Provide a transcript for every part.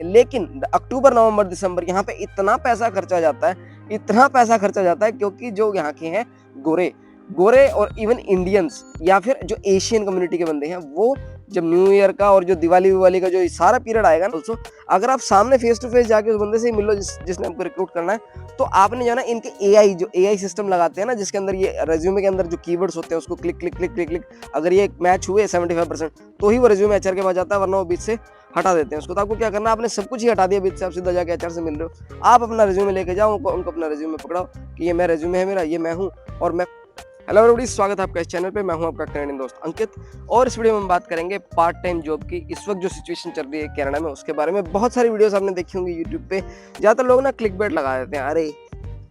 लेकिन अक्टूबर, नवंबर, दिसंबर यहाँ पे इतना पैसा खर्चा जाता है, इतना पैसा खर्चा जाता है, क्योंकि जो यहाँ के हैं गोरे गोरे और इवन इंडियंस या फिर जो एशियन कम्युनिटी के बंदे हैं, वो जब न्यू ईयर का और जो दिवाली का जो सारा पीरियड आएगा ना, दोस्तों अगर आप सामने फेस टू फेस जाके उस बंदे से मिल लो जिसने आपको रिक्रूट करना है, तो आपने जो है ना इनके एआई सिस्टम लगाते हैं ना, जिसके अंदर ये रेज्यूमे के अंदर जो कीवर्ड्स होते हैं उसको click click click click click, अगर ये मैच हुए 75% तो ही वो रेज्यूमे एचआर के पास जाता है, वरना वो बीच से हटा देते हैं उसको। तो आपको क्या करना है, आपने सब कुछ ही हटा दिया बीच से, आप सीधा जाके एचआर से मिल रहे हो, आप अपना रेज्यूमे लेके जाओ, उनको अपना रेज्यूमे पकड़ाओ कि ये मैं रेज्यूमे है मेरा, ये मैं हूँ और मैं। हेलो एवरीबॉडी, स्वागत है आपका इस चैनल पे। मैं हूं आपका कनाडियन दोस्त अंकित, और इस वीडियो में हम बात करेंगे पार्ट टाइम जॉब की। इस वक्त जो सिचुएशन चल रही है कनाडा में, उसके बारे में। बहुत सारी वीडियोस आपने देखी होंगी यूट्यूब पे। ज़्यादातर लोग ना क्लिक बेट लगा देते हैं, अरे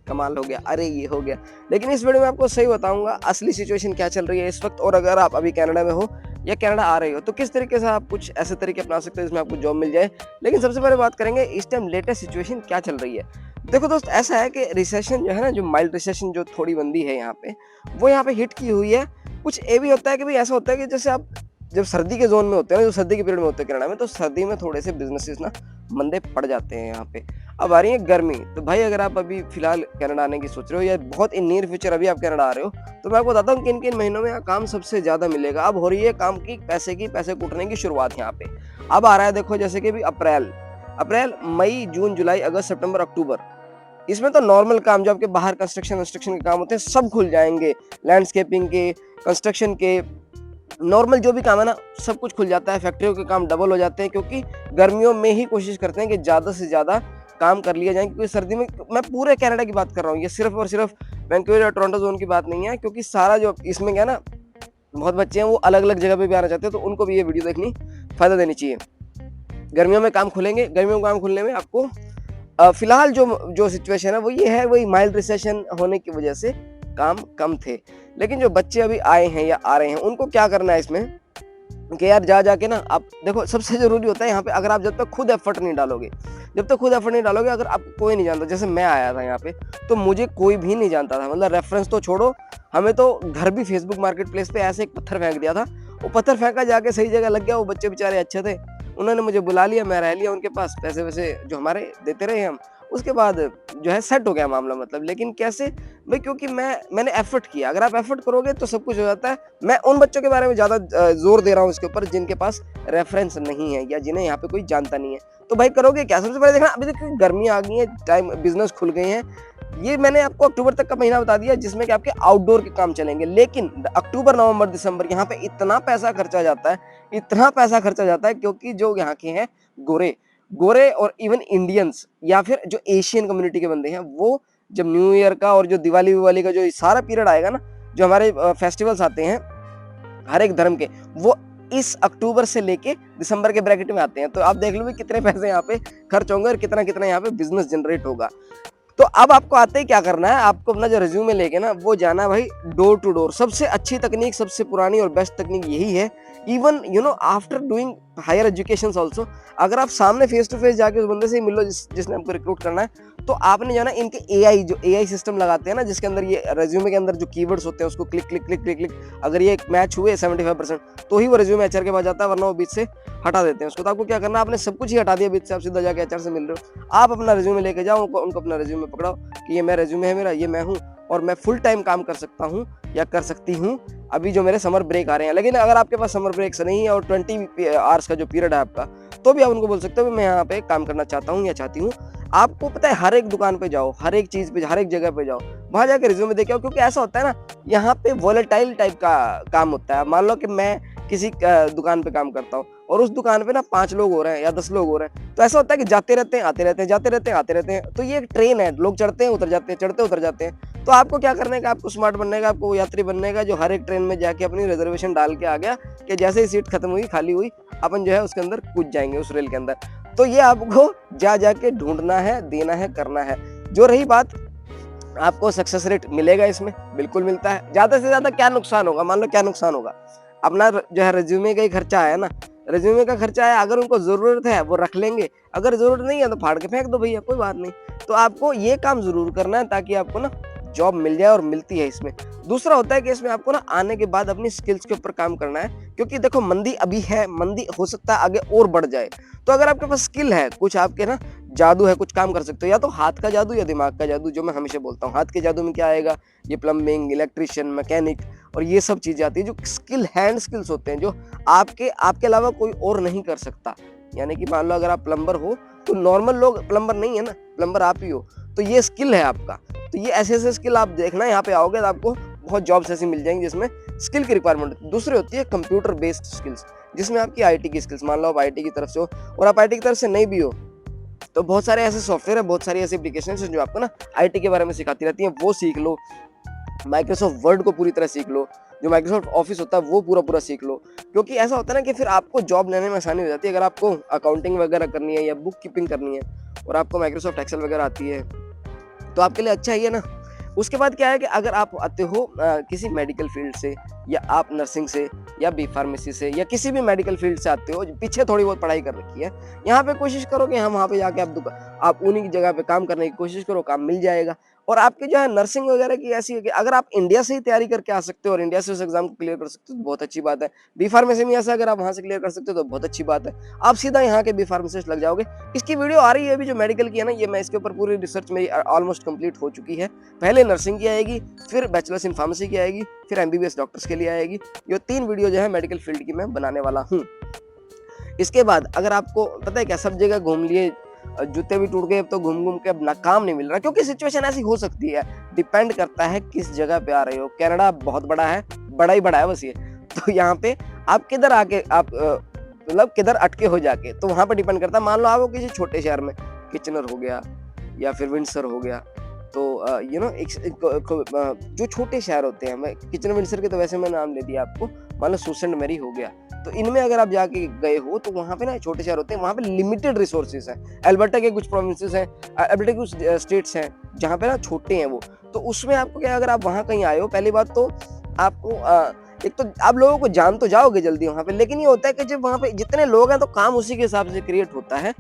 कमाल हो गया, अरे ये हो गया। लेकिन इस वीडियो में आपको सही बताऊंगा असली सिचुएशन क्या चल रही है इस वक्त, और अगर आप अभी कनाडा में हो या कनाडा आ रहे हो तो किस तरीके से आप कुछ ऐसे तरीके अपना सकते हो जिसमें आपको जॉब मिल जाए। लेकिन सबसे पहले बात करेंगे इस टाइम लेटेस्ट सिचुएशन क्या चल रही है। देखो दोस्त, ऐसा है कि रिसेशन जो है ना, जो माइल्ड रिसेशन जो थोड़ी मंदी है यहाँ पे, वो यहाँ पे हिट की हुई है। कुछ ये भी होता है कि भाई ऐसा होता है कि जैसे आप जब सर्दी के जोन में होते हैं ना, जो सर्दी के पीरियड में होते हैं कनाडा में, तो सर्दी में थोड़े से बिजनेसेस ना मंदे पड़ जाते हैं यहाँ पे। अब आ रही है गर्मी, तो भाई अगर आप अभी फिलहाल कनाडा आने की सोच रहे हो या बहुत इन नियर फ्यूचर अभी आप कनाडा आ रहे हो, तो मैं आपको बताता हूँ किन किन महीनों में यहाँ काम सबसे ज्यादा मिलेगा। अब हो रही है काम की पैसे कूटने की शुरुआत यहाँ पे। अब आ रहा है, देखो जैसे कि अप्रैल, मई, जून, जुलाई, अगस्त, सितंबर, अक्टूबर, इसमें तो नॉर्मल काम जो आपके बाहर कंस्ट्रक्शन के काम होते हैं सब खुल जाएंगे। लैंडस्केपिंग के, कंस्ट्रक्शन के, नॉर्मल जो भी काम है ना, सब कुछ खुल जाता है। फैक्ट्रियों के काम डबल हो जाते हैं, क्योंकि गर्मियों में ही कोशिश करते हैं कि ज़्यादा से ज़्यादा काम कर लिया जाए। क्योंकि सर्दी में, मैं पूरे कनाडा की बात कर रहा हूँ, ये सिर्फ और सिर्फ वैंकूवर या टोरंटो जोन की बात नहीं है, क्योंकि सारा जो इसमें क्या है ना, बहुत बच्चे हैं वो अलग अलग जगह पे भी आना चाहते हैं, तो उनको भी ये वीडियो देखनी फ़ायदा देनी चाहिए। गर्मियों में काम खुलेंगे, गर्मियों में काम खुलने में आपको फिलहाल जो सिचुएशन है वो ये है, वही माइल्ड रिसेशन होने की वजह से काम कम थे। लेकिन जो बच्चे अभी आए हैं या आ रहे हैं, उनको क्या करना है इसमें कि यार जाके ना, आप देखो सबसे जरूरी होता है यहाँ पे, अगर आप जब तक खुद एफर्ट नहीं डालोगे, अगर आपको कोई नहीं जानता, जैसे मैं आया था यहाँ पे तो मुझे कोई भी नहीं जानता था, मतलब रेफरेंस तो छोड़ो, हमें तो घर भी फेसबुक मार्केट प्लेस पे ऐसे एक पत्थर फेंक दिया था, वो पत्थर फेंका जाके सही जगह लग गया। वो बच्चे बेचारे अच्छे थे, उन्होंने मुझे बुला लिया, मैं रह लिया उनके पास, पैसे वैसे जो हमारे देते रहे हम, उसके बाद जो है सेट हो गया मामला। मतलब लेकिन कैसे भाई, क्योंकि मैंने एफर्ट किया। अगर आप एफर्ट करोगे तो सब कुछ हो जाता है। मैं उन बच्चों के बारे में ज़्यादा जोर दे रहा हूँ इसके ऊपर जिनके पास रेफरेंस नहीं है या जिन्हें यहाँ पे कोई जानता नहीं है। तो भाई करोगे क्या, सबसे पहले देखना, अभी देखो गर्मियाँ आ गई हैं, टाइम बिजनेस खुल गए हैं। ये मैंने आपको अक्टूबर तक का महीना बता दिया जिसमें कि आपके आउटडोर के काम चलेंगे। लेकिन अक्टूबर, नवंबर, दिसंबर यहाँ पे इतना पैसा खर्चा जाता है, क्योंकि जो यहाँ के हैं गोरे और इवन इंडियंस या फिर जो एशियन कम्युनिटी के बंदे हैं, वो जब न्यू ईयर का और जो दिवाली का जो सारा पीरियड आएगा ना, जो हमारे फेस्टिवल्स आते हैं हर एक धर्म के, वो इस अक्टूबर से लेके दिसंबर के ब्रैकेट में आते हैं। तो आप देख लो भी कितने पैसे यहाँ पे खर्च होंगे और कितना यहाँ पे बिजनेस जनरेट होगा। तो अब आपको आते ही क्या करना है, आपको अपना जो रिज्यूमे लेके ना, वो जाना है भाई डोर टू डोर। सबसे अच्छी तकनीक, सबसे पुरानी और बेस्ट तकनीक यही है। Even after doing higher education also, अगर आप सामने फेस टू फेस जाके उस बंदे से मिल लो जिसने आपको रिक्रूट करना है, तो आपने जो है ना इनके एआई सिस्टम लगाते हैं ना, जिसके अंदर ये रेज्यूमे के अंदर जो कीवर्ड्स होते हैं उसको click click click click click, अगर ये मैच हुए 75% तो ही वो रेज्यूमे एचआर के पास जाता है, वरना वो बीच से हटा देते हैं उसको। तो आपको क्या करना है, आपने सब कुछ ही हटा दिया बीच से, आप सीधा जाके एचआर से मिल रहे हो, आप अपना रेज्यूमे लेके जाओ, उनको अपना रेज्यूमे पकड़ाओ कि ये मैं रेज्यूमे है मेरा, ये मैं हूँ और मैं फुल टाइम काम कर सकता हूँ या कर सकती हूँ अभी जो मेरे समर ब्रेक आ रहे हैं। लेकिन अगर आपके पास समर ब्रेक्स नहीं है और 20 आवर्स का जो पीरियड है आपका, तो भी आप उनको बोल सकते हो मैं यहाँ पे काम करना चाहता हूँ या चाहती हूँ। आपको पता है, हर एक दुकान पे जाओ, हर एक चीज़ पे, हर एक जगह पे जाओ, वहाँ जाके रिज्यूमे देके आओ। क्योंकि ऐसा होता है ना, यहाँ पे वॉलेटाइल टाइप का काम होता है। मान लो कि मैं किसी दुकान पे काम करता हूँ और उस दुकान पे ना 5 लोग हो रहे हैं या 10 लोग हो रहे हैं, तो ऐसा होता है कि जाते रहते हैं, आते रहते हैं, जाते रहते हैं, आते रहते हैं। तो ये एक ट्रेन है, लोग चढ़ते हैं, उतर जाते हैं, चढ़ते उतर जाते हैं। तो आपको क्या करने का, आपको स्मार्ट बनने का, आपको वो यात्री बनने का जो हर एक ट्रेन में जाके अपनी रिजर्वेशन डाल के आ गया कि जैसे ही सीट खत्म हुई, खाली हुई, अपन जो है उसके अंदर कूद जाएंगे, उस रेल के अंदर। तो ये आपको जाके ढूंढना है, देना है, करना है। जो रही बात, आपको सक्सेस रेट मिलेगा इसमें, बिल्कुल मिलता है। ज़्यादा से ज़्यादा क्या नुकसान होगा, मान लो क्या नुकसान होगा, अपना जो है रेज्यूमे का ही खर्चा है ना, रेज्यूमे का खर्चा है। अगर उनको ज़रूरत है वो रख लेंगे, अगर ज़रूरत नहीं है तो फाड़ के फेंक दो भैया, कोई बात नहीं। तो आपको ये काम ज़रूर करना है ताकि आपको ना जॉब मिल जाए, और मिलती है इसमें। दूसरा होता है कि इसमें आपको ना आने के बाद अपनी स्किल्स के ऊपर काम करना है, क्योंकि देखो मंदी अभी है, मंदी हो सकता है आगे और बढ़ जाए। तो अगर आपके पास स्किल है, कुछ आपके ना जादू है, कुछ काम कर सकते हो, या तो हाथ का जादू या दिमाग का जादू, जो मैं हमेशा बोलता हूँ। हाथ के जादू में क्या आएगा, ये प्लम्बिंग, इलेक्ट्रिशियन, मैकेनिक और ये सब चीजें आती है, जो स्किल हैंड स्किल्स होते हैं, जो आपके अलावा कोई और नहीं कर सकता। यानी कि मान लो अगर आप प्लम्बर हो तो नॉर्मल लोग प्लम्बर नहीं है ना, प्लम्बर आप ही हो, तो ये स्किल है आपका। तो ये ऐसे ऐसे स्किल आप देखना, यहाँ पे आओगे तो आपको बहुत जॉब्स ऐसी मिल जाएंगी जिसमें स्किल की रिक्वायरमेंट होती है। दूसरी होती है कंप्यूटर बेस्ड स्किल्स, जिसमें आपकी आईटी की स्किल्स, मान लो आप आईटी की तरफ से हो और आप आईटी की तरफ से नहीं भी हो, तो बहुत सारे ऐसे सॉफ्टवेयर है, बहुत सारी ऐसी एप्लीकेशन है जो आपको ना आईटी के बारे में सिखाती रहती है, वो सीख लो। माइक्रोसॉफ्ट वर्ड को पूरी तरह सीख लो, जो माइक्रोसॉफ्ट ऑफिस होता है वो पूरा सीख लो, क्योंकि ऐसा होता है ना कि फिर आपको जॉब लेने में आसानी हो जाती है। अगर आपको अकाउंटिंग वगैरह करनी है या बुक कीपिंग करनी है और आपको माइक्रोसॉफ्ट एक्सेल वगैरह आती है, तो आपके लिए अच्छा ही है ना। उसके बाद क्या है कि अगर आप आते हो किसी मेडिकल फील्ड से, या आप नर्सिंग से, या बी फार्मेसी से, या किसी भी मेडिकल फील्ड से आते हो, पीछे थोड़ी बहुत पढ़ाई कर रखी है, यहाँ पे कोशिश करो कि हम वहाँ पे जाके आप उन्हीं की जगह पे काम करने की कोशिश करो, काम मिल जाएगा। और आपकी जो है नर्सिंग वगैरह की ऐसी है कि अगर आप इंडिया से ही तैयारी करके आ सकते हो और इंडिया से उस एग्जाम को क्लियर कर सकते हो तो बहुत अच्छी बात है। बी फार्मेसी में ऐसा अगर आप वहाँ से क्लियर कर सकते हो तो बहुत अच्छी बात है, आप सीधा यहाँ के बी फार्मेसिस्ट लग जाओगे। इसकी वीडियो आ रही है अभी जो मेडिकल की है ना, ये मैं इसके ऊपर पूरी रिसर्च मेरी ऑलमोस्ट कंप्लीट हो चुकी है। पहले नर्सिंग की आएगी, फिर बैचलर्स इन फार्मेसी की आएगी, फिर एमबीबीएस डॉक्टर्स के लिए आएगी। ये 3 वीडियो जो है मेडिकल फील्ड की मैं बनाने वाला हूँ। इसके बाद अगर आपको पता है क्या, सब जगह घूम लिए, जूते भी टूट गए, अब तो घूम के अब ना काम नहीं मिल रहा, क्योंकि सिचुएशन ऐसी हो सकती है। डिपेंड करता है किस जगह पे आ रहे हो। कनाडा बहुत बड़ा है, बड़ा ही बड़ा है बस ये। तो यहाँ पे आप किधर आके आप मतलब किधर अटके हो जाके, तो वहां पे डिपेंड करता है। मान लो आप किसी छोटे शहर में, किचनर हो गया या फिर विंडसर हो गया, तो जो छोटे शहर होते हैं, मैं किचन विंडसर के तो वैसे मैं नाम ले दिया आपको, मान लो सूसेंट मैरी हो गया, तो इनमें अगर आप जाके गए हो तो वहाँ पे ना छोटे शहर होते हैं, वहाँ पे लिमिटेड रिसोर्सेज हैं। अल्बर्टा के कुछ प्रोविंसेस हैं, अल्बर्टा के कुछ स्टेट्स हैं जहाँ पे ना छोटे हैं वो, तो उसमें आपको क्या, अगर आप वहाँ कहीं आए हो, पहली बात तो आपको एक तो आप लोगों को जान तो जाओगे जल्दी वहाँ पे, लेकिन ये होता है कि जब वहाँ पे जितने लोग हैं तो काम उसी के हिसाब से क्रिएट होता है।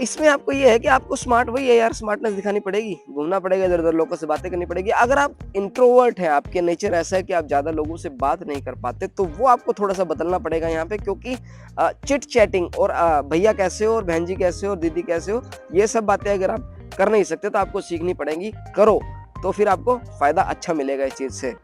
इसमें आपको ये है कि आपको स्मार्ट, वही है यार, स्मार्टनेस दिखानी पड़ेगी, घूमना पड़ेगा, इधर उधर लोगों से बातें करनी पड़ेगी। अगर आप इंट्रोवर्ट हैं, आपके नेचर ऐसा है कि आप ज़्यादा लोगों से बात नहीं कर पाते, तो वो आपको थोड़ा सा बदलना पड़ेगा यहाँ पे, क्योंकि चिट चैटिंग और भैया कैसे हो और बहन जी कैसे हो और दीदी कैसे हो, ये सब बातें अगर आप कर नहीं सकते तो आपको सीखनी पड़ेंगी। करो तो फिर आपको फ़ायदा अच्छा मिलेगा इस चीज़ से।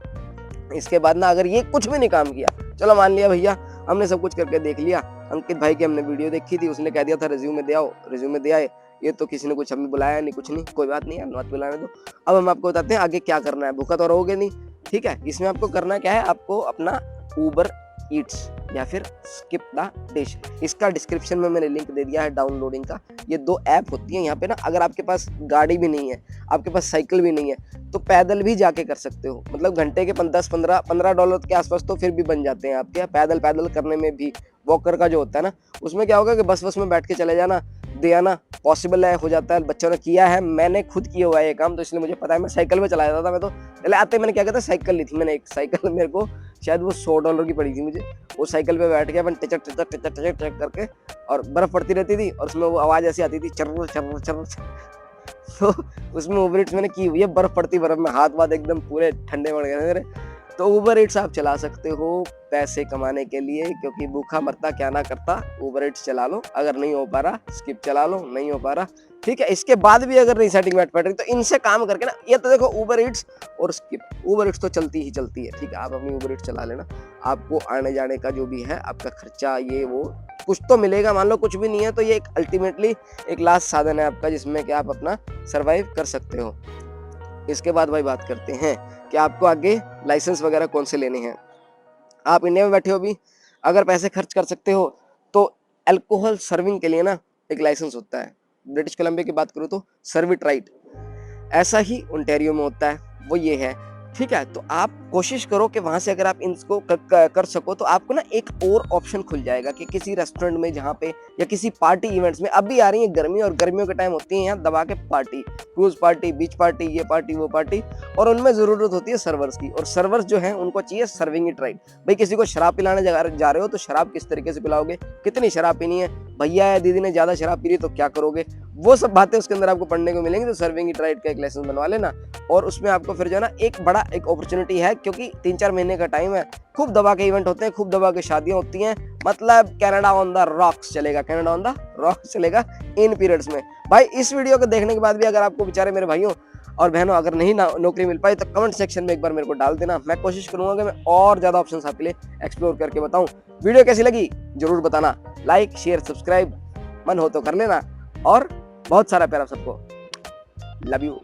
इसके बाद ना अगर ये कुछ भी नहीं काम किया, चलो मान लिया भैया हमने सब कुछ करके देख लिया, अंकित भाई की हमने वीडियो देखी थी, उसने कह दिया था रिज्यूमे दे आओ, रिज्यूमे दे आए, ये तो किसी ने कुछ हमें बुलाया नहीं, कुछ नहीं, कोई बात नहीं यार, मत बुलाने दो। अब हम आपको बताते हैं आगे क्या करना है, भूखा तो रहोगे नहीं, ठीक है। इसमें आपको करना क्या है, आपको अपना ऊबर ईट्स या फिर स्किप द डिश, इसका डिस्क्रिप्शन में मैंने लिंक दे दिया है डाउनलोडिंग का। ये 2 ऐप होती हैं यहाँ पे ना, अगर आपके पास गाड़ी भी नहीं है, आपके पास साइकिल भी नहीं है, तो पैदल भी जाके कर सकते हो, मतलब घंटे के $15 के आसपास तो फिर भी बन जाते हैं आपके। पैदल करने में भी वॉकर का जो होता है ना, उसमें क्या होगा कि बस में बैठ के चले जाना, दे आना, पॉसिबल है, हो जाता है, बच्चों ने किया है, मैंने खुद किया हुआ है ये काम, तो इसलिए मुझे पता है। मैं साइकिल में चला जाता था, मैं तो पहले आते मैंने क्या किया था, साइकिल ली थी मैंने, एक साइकिल मेरे को शायद वो $100 की पड़ी थी मुझे। वो साइकिल पे बैठ के अपन टिचक करके, और बर्फ पड़ती रहती थी और उसमें वो आवाज़ ऐसी आती थी, चर्र चर्र चर्र। तो उसमें उबर ईट्स मैंने की हुई है, बर्फ पड़ती, बर्फ में हाथ एकदम पूरे ठंडे पड़ गए मेरे। तो उबर ईट्स आप चला सकते हो पैसे कमाने के लिए, क्योंकि भूखा मरता क्या ना करता, उबर ईट्स चला लो। अगर नहीं हो पा रहा स्किप चला लो, नहीं हो पा रहा ठीक है। इसके बाद भी अगर नहीं सेटिंग बैठ रही तो इनसे काम करके ना, ये तो देखो उबर ईट्स और स्किप, उबर ईट्स तो चलती ही चलती है, ठीक है। आप अपनी उबर ईट्स चला लेना, आपको आने जाने का जो भी है आपका खर्चा, ये वो कुछ तो मिलेगा। मान लो कुछ भी नहीं है तो ये एक अल्टीमेटली एक लास्ट साधन है आपका, जिसमें कि आप अपना सर्वाइव कर सकते हो। इसके बाद भाई बात करते हैं कि आपको आगे लाइसेंस वगैरह कौन से लेने हैं। आप इंडिया में बैठे हो भी, अगर पैसे खर्च कर सकते हो तो अल्कोहल सर्विंग के लिए ना एक लाइसेंस होता है। ब्रिटिश कोलंबिया की बात करूँ तो सर्विट राइट, ऐसा ही ओंटारियो में होता है, वो ये है, ठीक है। तो आप कोशिश करो कि वहां से अगर आप इसको कर सको तो आपको ना एक और ऑप्शन खुल जाएगा कि किसी रेस्टोरेंट में जहाँ पे, या किसी पार्टी इवेंट्स में, अभी आ रही है गर्मी और गर्मियों के टाइम होती है यहाँ दबा के पार्टी, क्रूज पार्टी, बीच पार्टी, ये पार्टी वो पार्टी, और उनमें जरूरत होती है सर्वर्स की, और सर्वर्स जो है उनको चाहिए सर्विंग इट राइट। भाई किसी को शराब पिलाने जा रहे हो तो शराब किस तरीके से पिलाओगे, कितनी शराब पीनी है, भैया या दीदी ने ज्यादा शराब पी ली तो क्या करोगे, वो सब बातें उसके अंदर आपको पढ़ने को मिलेंगी। तो सर्विंग इट राइट का एक लेसन बनवा लेना, और उसमें आपको फिर जो है ना एक बड़ा एक अपॉर्चुनिटी है, क्योंकि 3-4 महीने का टाइम है, खूब दबा के इवेंट होते हैं, खूब दबा के शादियां होती हैं, मतलब कनाडा ऑन द रॉक्स चलेगा, कनाडा ऑन द रॉक्स चलेगा इन पीरियड्स में। भाई इस वीडियो को देखने के बाद भी अगर आपको बेचारे मेरे भाइयों और बहनों अगर नहीं नौकरी मिल पाई तो कमेंट सेक्शन में एक बार मेरे को डाल देना, मैं कोशिश करूंगा कि मैं और ज्यादा ऑप्शंस आपके लिए एक्सप्लोर करके बताऊं। वीडियो कैसी लगी जरूर बताना, लाइक शेयर सब्सक्राइब मन हो तो कर लेना, और बहुत सारा प्यार आप सबको, लव यू।